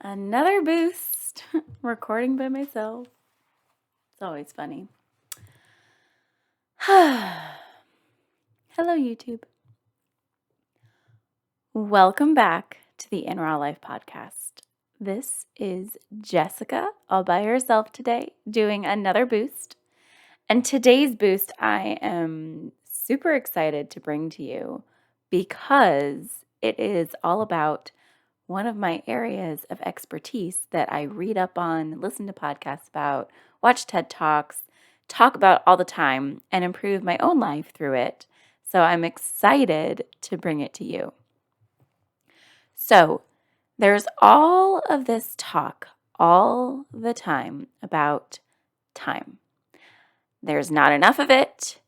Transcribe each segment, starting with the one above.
Another boost. Recording by myself. It's always funny. Hello, YouTube. Welcome back to the In Raw Life podcast. This is Jessika all by herself today doing another boost. And today's boost I am super excited to bring to you because it is all about one of my areas of expertise that I read up on, listen to podcasts about, watch TED Talks, talk about all the time, and improve my own life through it. So I'm excited to bring it to you. So there's all of this talk all the time about time. There's not enough of it.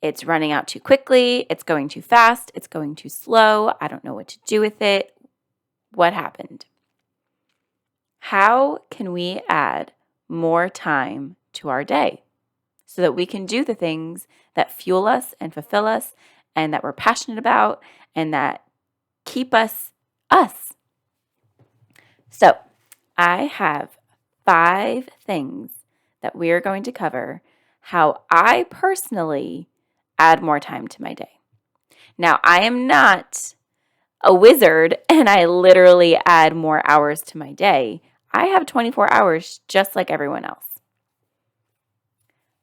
It's running out too quickly. It's going too fast. It's going too slow. I don't know what to do with it. What happened? How can we add more time to our day so that we can do the things that fuel us and fulfill us and that we're passionate about and that keep us us? So I have 5 things that we are going to cover how I personally add more time to my day. Now, I am not a wizard and I literally add more hours to my day. I have 24 hours just like everyone else.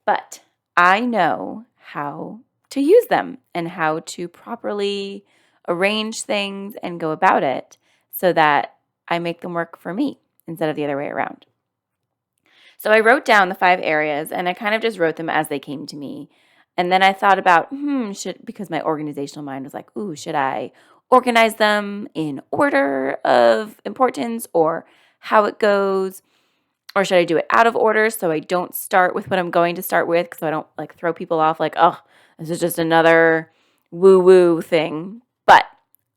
But I know how to use them and how to properly arrange things and go about it so that I make them work for me instead of the other way around. So I wrote down the 5 areas and I kind of just wrote them as they came to me. And then I thought about, because my organizational mind was like, should I organize them in order of importance or how it goes? Or should I do it out of order so I don't start with what I'm going to start with so I don't like throw people off like, oh, this is just another woo-woo thing. But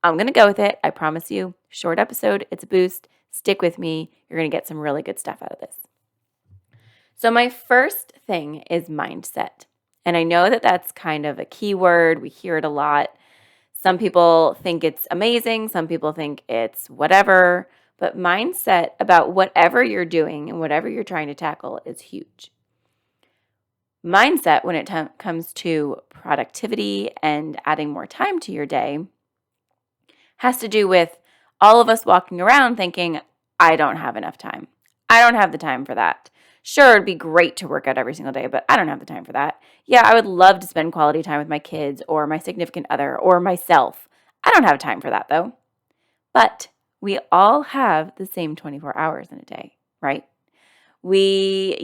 I'm going to go with it. I promise you. Short episode. It's a boost. Stick with me. You're going to get some really good stuff out of this. So my first thing is mindset. And I know that that's kind of a key word. We hear it a lot. Some people think it's amazing. Some people think it's whatever. But mindset about whatever you're doing and whatever you're trying to tackle is huge. Mindset, when it comes to productivity and adding more time to your day, has to do with all of us walking around thinking, I don't have enough time. I don't have the time for that. Sure, it'd be great to work out every single day, but I don't have the time for that. Yeah, I would love to spend quality time with my kids or my significant other or myself. I don't have time for that though. But we all have the same 24 hours in a day, right? We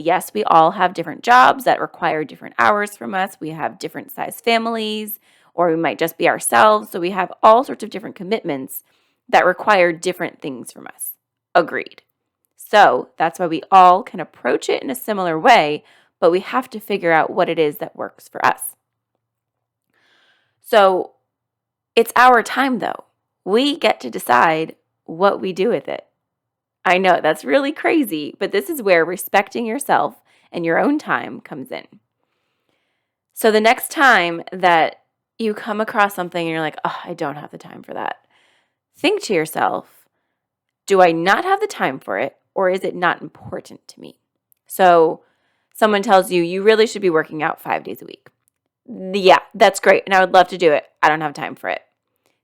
all have different jobs that require different hours from us. We have different size families, or we might just be ourselves. So we have all sorts of different commitments that require different things from us. Agreed. So that's why we all can approach it in a similar way, but we have to figure out what it is that works for us. So it's our time though. We get to decide what we do with it. I know that's really crazy, but this is where respecting yourself and your own time comes in. So the next time that you come across something and you're like, oh, I don't have the time for that, think to yourself, do I not have the time for it, or is it not important to me? So someone tells you, you really should be working out 5 days a week. Yeah, that's great, and I would love to do it. I don't have time for it.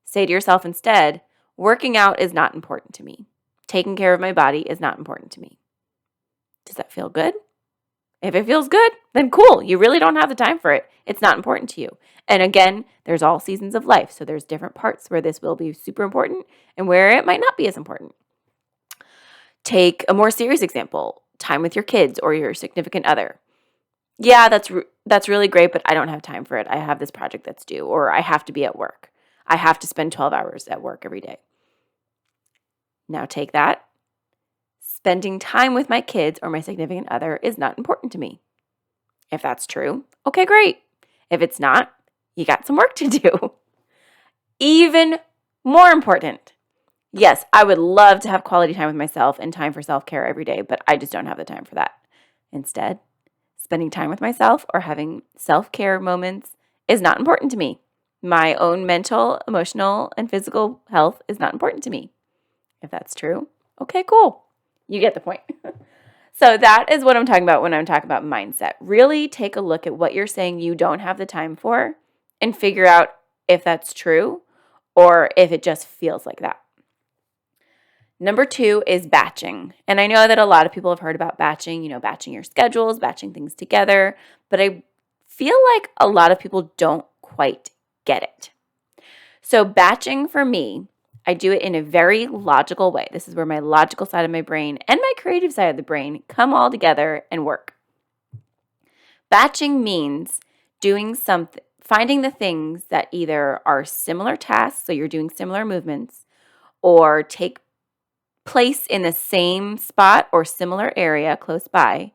Say to yourself instead, working out is not important to me. Taking care of my body is not important to me. Does that feel good? If it feels good, then cool. You really don't have the time for it. It's not important to you. And again, there's all seasons of life. So there's different parts where this will be super important and where it might not be as important. Take a more serious example, time with your kids or your significant other. Yeah, that's really great, but I don't have time for it. I have this project that's due, or I have to be at work. I have to spend 12 hours at work every day. Now take that. Spending time with my kids or my significant other is not important to me. If that's true, okay, great. If it's not, you got some work to do. Even more important. Yes, I would love to have quality time with myself and time for self-care every day, but I just don't have the time for that. Instead, spending time with myself or having self-care moments is not important to me. My own mental, emotional, and physical health is not important to me. If that's true, okay, cool. You get the point. So that is what I'm talking about when I'm talking about mindset. Really take a look at what you're saying you don't have the time for and figure out if that's true or if it just feels like that. Number 2 is batching. And I know that a lot of people have heard about batching, batching your schedules, batching things together, but I feel like a lot of people don't quite get it. So batching for me, I do it in a very logical way. This is where my logical side of my brain and my creative side of the brain come all together and work. Batching means doing something, finding the things that either are similar tasks, so you're doing similar movements, or take place in the same spot or similar area close by,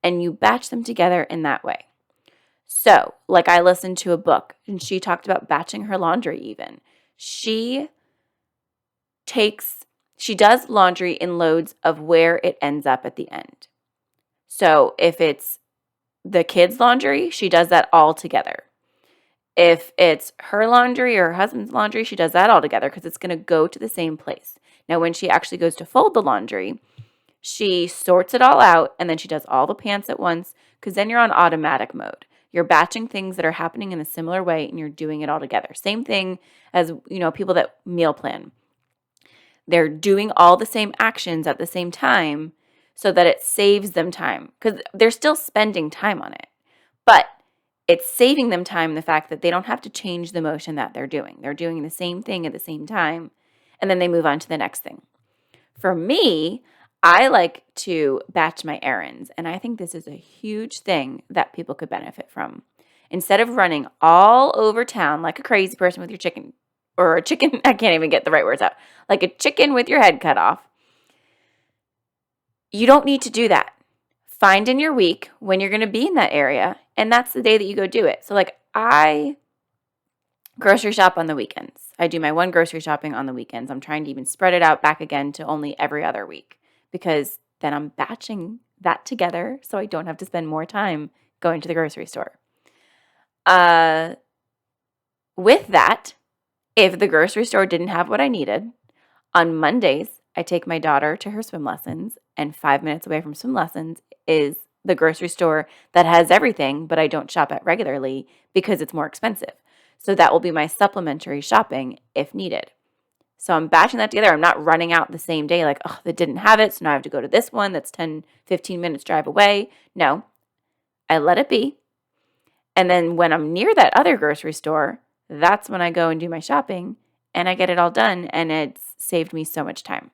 and you batch them together in that way. So, like I listened to a book and she talked about batching her laundry even. She does laundry in loads of where it ends up at the end. So, if it's the kids' laundry, she does that all together. If it's her laundry or her husband's laundry, she does that all together because it's going to go to the same place. Now, when she actually goes to fold the laundry, she sorts it all out and then she does all the pants at once because then you're on automatic mode. You're batching things that are happening in a similar way and you're doing it all together. Same thing as, people that meal plan. They're doing all the same actions at the same time so that it saves them time because they're still spending time on it. But it's saving them time, the fact that they don't have to change the motion that they're doing. They're doing the same thing at the same time, and then they move on to the next thing. For me, I like to batch my errands, and I think this is a huge thing that people could benefit from. Instead of running all over town like a crazy person with your chicken, or a chicken, I can't even get the right words out, like a chicken with your head cut off, you don't need to do that. Find in your week when you're going to be in that area, and that's the day that you go do it. So like I grocery shop on the weekends. I do my one grocery shopping on the weekends. I'm trying to even spread it out back again to only every other week because then I'm batching that together so I don't have to spend more time going to the grocery store. With that, if the grocery store didn't have what I needed, on Mondays, I take my daughter to her swim lessons, and 5 minutes away from swim lessons is the grocery store that has everything, but I don't shop at regularly because it's more expensive. So that will be my supplementary shopping if needed. So I'm batching that together. I'm not running out the same day like, oh, they didn't have it, so now I have to go to this one that's 10, 15 minutes drive away. No, I let it be. And then when I'm near that other grocery store, that's when I go and do my shopping and I get it all done, and it's saved me so much time.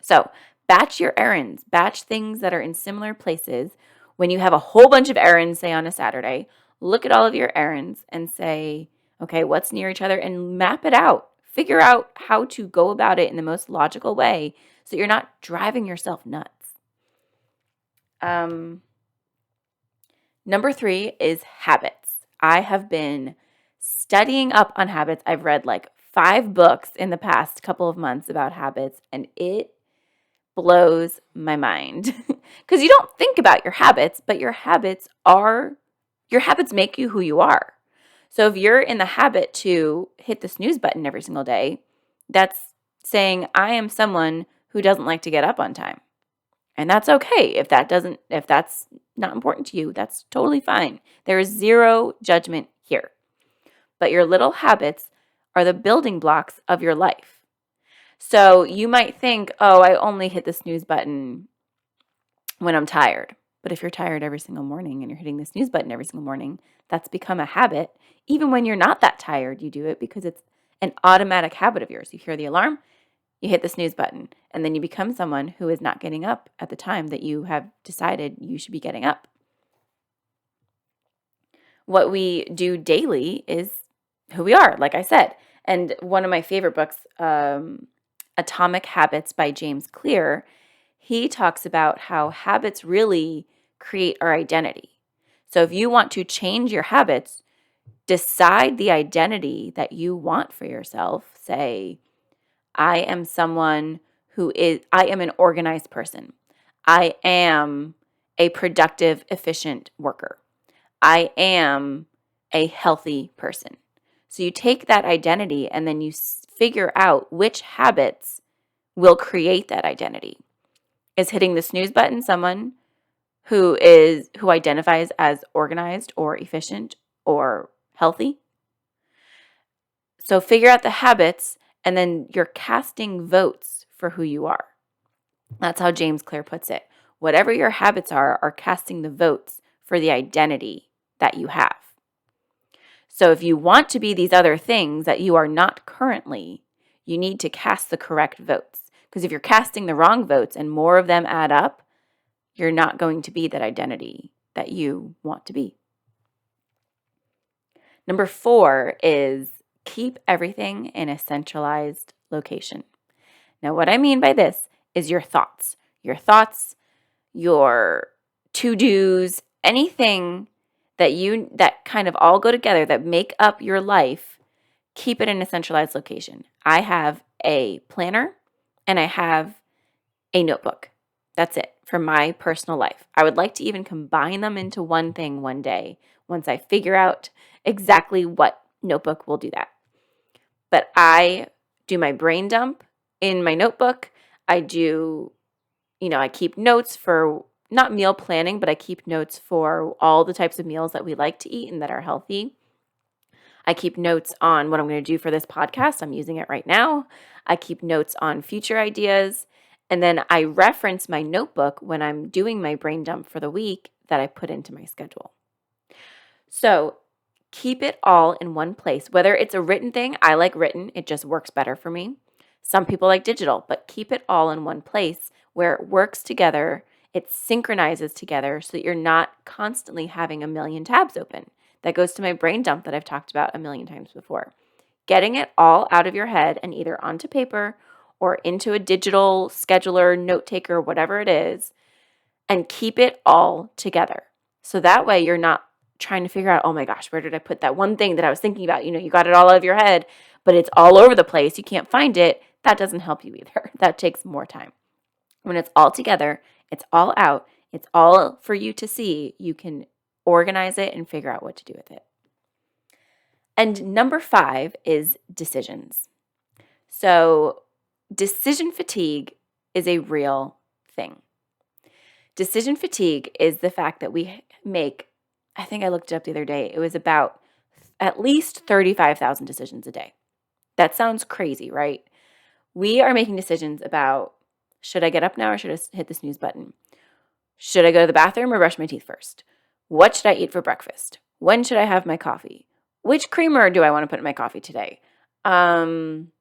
So batch your errands, batch things that are in similar places. When you have a whole bunch of errands, say on a Saturday, look at all of your errands and say, okay, what's near each other, and map it out. Figure out how to go about it in the most logical way so you're not driving yourself nuts. Number 3 is habits. I have been studying up on habits. I've read like 5 books in the past couple of months about habits, and it blows my mind because you don't think about your habits, but your habits make you who you are. So if you're in the habit to hit the snooze button every single day, that's saying I am someone who doesn't like to get up on time. And that's okay. If that's not important to you, that's totally fine. There is zero judgment here. But your little habits are the building blocks of your life. So you might think, oh, I only hit the snooze button when I'm tired. But if you're tired every single morning and you're hitting the snooze button every single morning, that's become a habit. Even when you're not that tired, you do it because it's an automatic habit of yours. You hear the alarm, you hit the snooze button, and then you become someone who is not getting up at the time that you have decided you should be getting up. What we do daily is who we are, like I said. And one of my favorite books, Atomic Habits by James Clear, he talks about how habits really create our identity. So if you want to change your habits, decide the identity that you want for yourself. Say, I am an organized person. I am a productive, efficient worker. I am a healthy person. So you take that identity and then you figure out which habits will create that identity. Is hitting the snooze button someone who identifies as organized or efficient or healthy? So figure out the habits, and then you're casting votes for who you are. That's how James Clear puts it. Whatever your habits are casting the votes for the identity that you have. So if you want to be these other things that you are not currently, you need to cast the correct votes. Because if you're casting the wrong votes and more of them add up, you're not going to be that identity that you want to be. Number 4 is keep everything in a centralized location. Now, what I mean by this is your thoughts, your to-dos, anything that kind of all go together that make up your life, keep it in a centralized location. I have a planner and I have a notebook. That's it for my personal life. I would like to even combine them into one thing one day once I figure out exactly what notebook will do that. But I do my brain dump in my notebook. I keep notes for not meal planning, but I keep notes for all the types of meals that we like to eat and that are healthy. I keep notes on what I'm going to do for this podcast. I'm using it right now. I keep notes on future ideas. And then I reference my notebook when I'm doing my brain dump for the week that I put into my schedule. So keep it all in one place. Whether it's a written thing, I like written. It just works better for me. Some people like digital, but keep it all in one place where it works together. It synchronizes together so that you're not constantly having a million tabs open. That goes to my brain dump that I've talked about a million times before. Getting it all out of your head and either onto paper or into a digital scheduler, note taker, whatever it is, and keep it all together. So that way you're not trying to figure out, oh my gosh, where did I put that one thing that I was thinking about? You got it all out of your head, but it's all over the place. You can't find it. That doesn't help you either. That takes more time. When it's all together, it's all out, it's all for you to see, you can organize it and figure out what to do with it. And number 5 is decisions. So decision fatigue is a real thing. Decision fatigue is the fact that we make, I think I looked it up the other day, it was about at least 35,000 decisions a day. That sounds crazy, right? We are making decisions about, should I get up now or should I hit the snooze button? Should I go to the bathroom or brush my teeth first? What should I eat for breakfast? When should I have my coffee? Which creamer do I want to put in my coffee today? And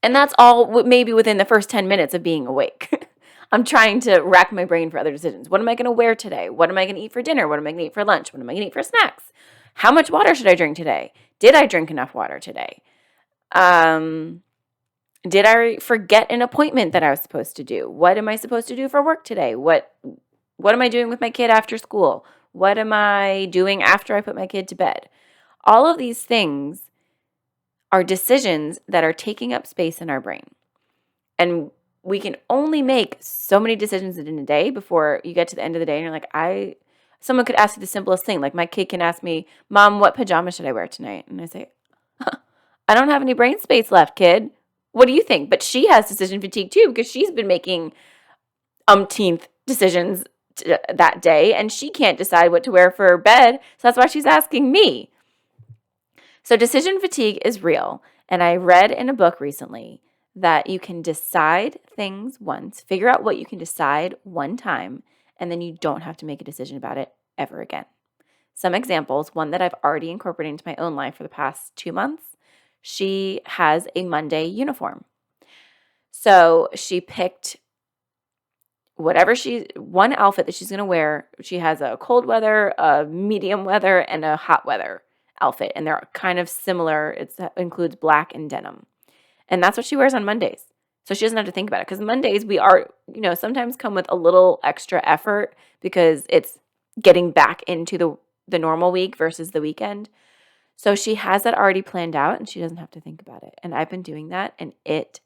that's all maybe within the first 10 minutes of being awake. I'm trying to rack my brain for other decisions. What am I going to wear today? What am I going to eat for dinner? What am I going to eat for lunch? What am I going to eat for snacks? How much water should I drink today? Did I drink enough water today? Did I forget an appointment that I was supposed to do? What am I supposed to do for work today? What am I doing with my kid after school? What am I doing after I put my kid to bed? All of these things are decisions that are taking up space in our brain. And we can only make so many decisions in a day before you get to the end of the day and you're like, someone could ask you the simplest thing. Like my kid can ask me, Mom, what pajamas should I wear tonight? And I say, I don't have any brain space left, kid. What do you think? But she has decision fatigue too because she's been making umpteenth decisions that day and she can't decide what to wear for bed. So that's why she's asking me. So decision fatigue is real. And I read in a book recently that you can decide things once, figure out what you can decide one time, and then you don't have to make a decision about it ever again. Some examples, one that I've already incorporated into my own life for the past 2 months, she has a Monday uniform. So she picked one outfit that she's going to wear. She has a cold weather, a medium weather, and a hot weather outfit. And they're kind of similar. It includes black and denim. And that's what she wears on Mondays. So she doesn't have to think about it. Because Mondays sometimes come with a little extra effort because it's getting back into the normal week versus the weekend. So she has that already planned out and she doesn't have to think about it. And I've been doing that and it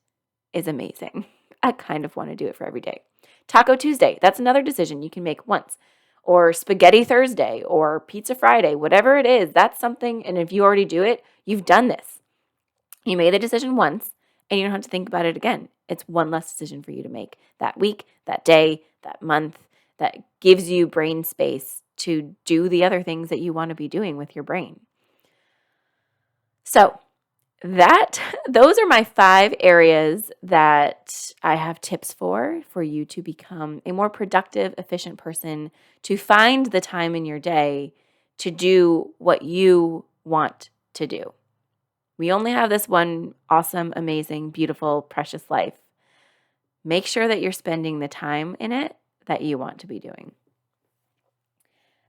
is amazing. I kind of want to do it for every day. Taco Tuesday, that's another decision you can make once. Or Spaghetti Thursday or Pizza Friday, whatever it is, that's something. And if you already do it, you've done this. You made the decision once and you don't have to think about it again. It's one less decision for you to make that week, that day, that month, that gives you brain space to do the other things that you want to be doing with your brain. So those are my 5 areas that I have tips for you to become a more productive, efficient person, to find the time in your day to do what you want to do. We only have this one awesome, amazing, beautiful, precious life. Make sure that you're spending the time in it that you want to be doing.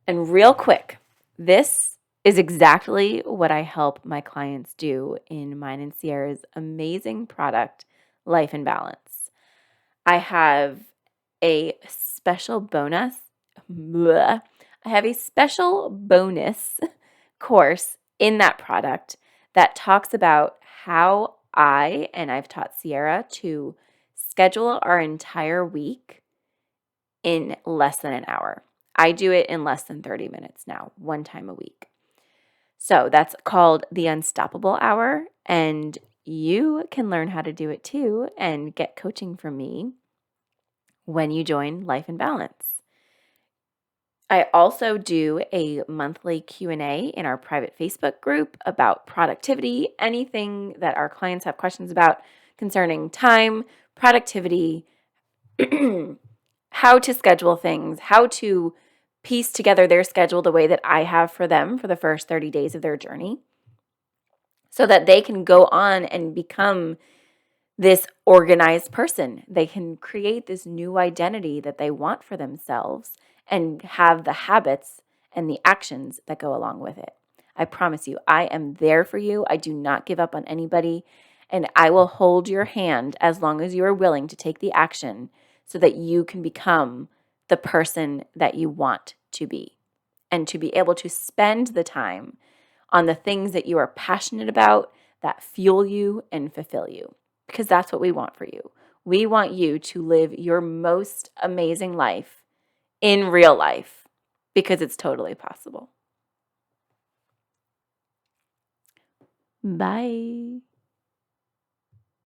And real quick, this is exactly what I help my clients do in mine and Sierra's amazing product, Life in Balance. I have a special bonus. I have a special bonus course in that product that talks about how I've taught Sierra to schedule our entire week in less than an hour. I do it in less than 30 minutes now, one time a week. So that's called the Unstoppable Hour, and you can learn how to do it too and get coaching from me when you join Life in Balance. I also do a monthly Q&A in our private Facebook group about productivity, anything that our clients have questions about concerning time, productivity, how to schedule things, how to piece together their schedule the way that I have for them for the first 30 days of their journey, so that they can go on and become this organized person. They can create this new identity that they want for themselves and have the habits and the actions that go along with it. I promise you, I am there for you. I do not give up on anybody, and I will hold your hand as long as you are willing to take the action so that you can become the person that you want to be, and to be able to spend the time on the things that you are passionate about, that fuel you and fulfill you, because that's what we want for you. We want you to live your most amazing life in real life, because it's totally possible. Bye.